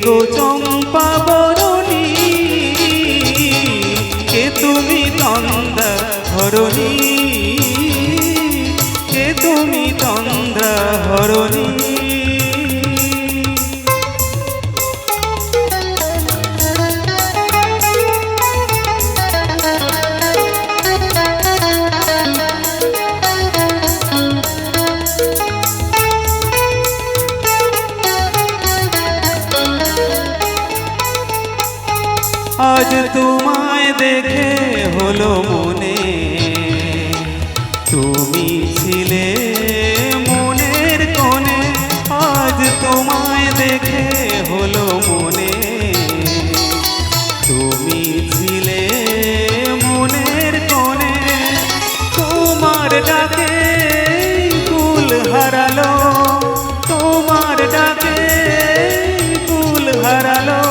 গো চম্পা বরণী, কে তুমি তন্দ্রা হরণী, কে তুমি তন্দ্রা হরণী। আজ তোমায় দেখে হলো মনে, তুমি ছিলে মনের কোণে। আজ তোমায় দেখে হলো মনে, তুমি ছিলে মনের কোণে। তোমার ডাকে কুল হারালো, তোমার ডাকে কুল হারালো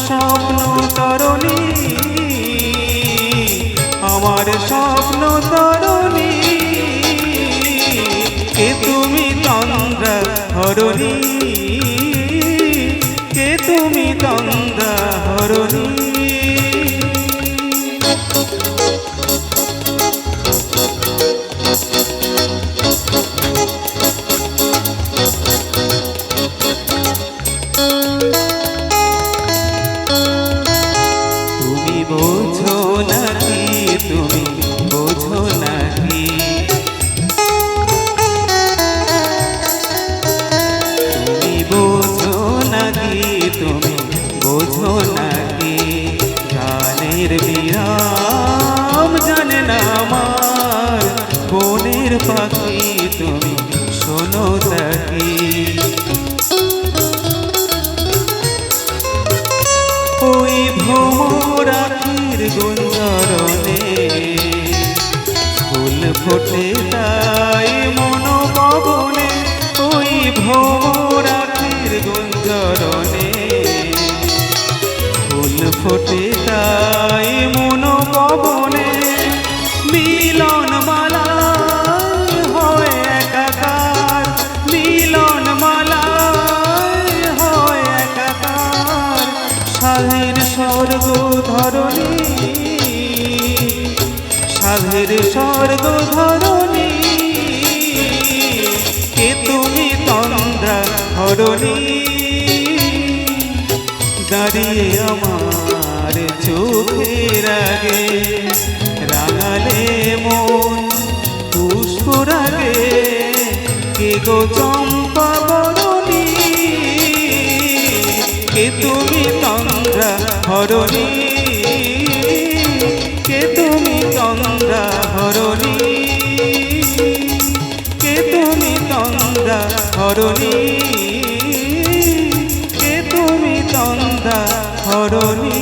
স্বপ্ন তরণী, আমার স্বপ্ন তরণী। কে তুমি তন্দ্রা হরণী, কে তুমি তন্দ্রা হরণী। বোঝো নাকি, তুমি বোঝো নাকি, তুমি বোঝো নাকি, তুমি বোঝো নাকি। গানের বিরাম জানে না আমার বনের পাখি, তুমি শোনো তাকি। ওই ভ্রমরাখির গুঞ্জরণে ফুল ফোটে তাই মনোভবনে। ওই ভ্রমরাখির গুঞ্জরণে ফুল ফোটে তাই মনোভবনে। মিলন মালা হয় একাকার, মিলন মালা হয় একাকার। সাধের স্বর্গ ধরণী, সাধের স্বর্গ ধরণী। কে তুমি তন্দ্রা হরণী, দাঁড়িয়ে আমার চোখের আগে রাঙালে মন পুষ্প রাগে। কে গো চম্পা বরণী, কে তুমি তন্দ্রা হরণী, কে তুমি তন্দ্রা হরণী, কে তুমি তন্দ্রা হরণী, কে তুমি তন্দ্রা হরণী।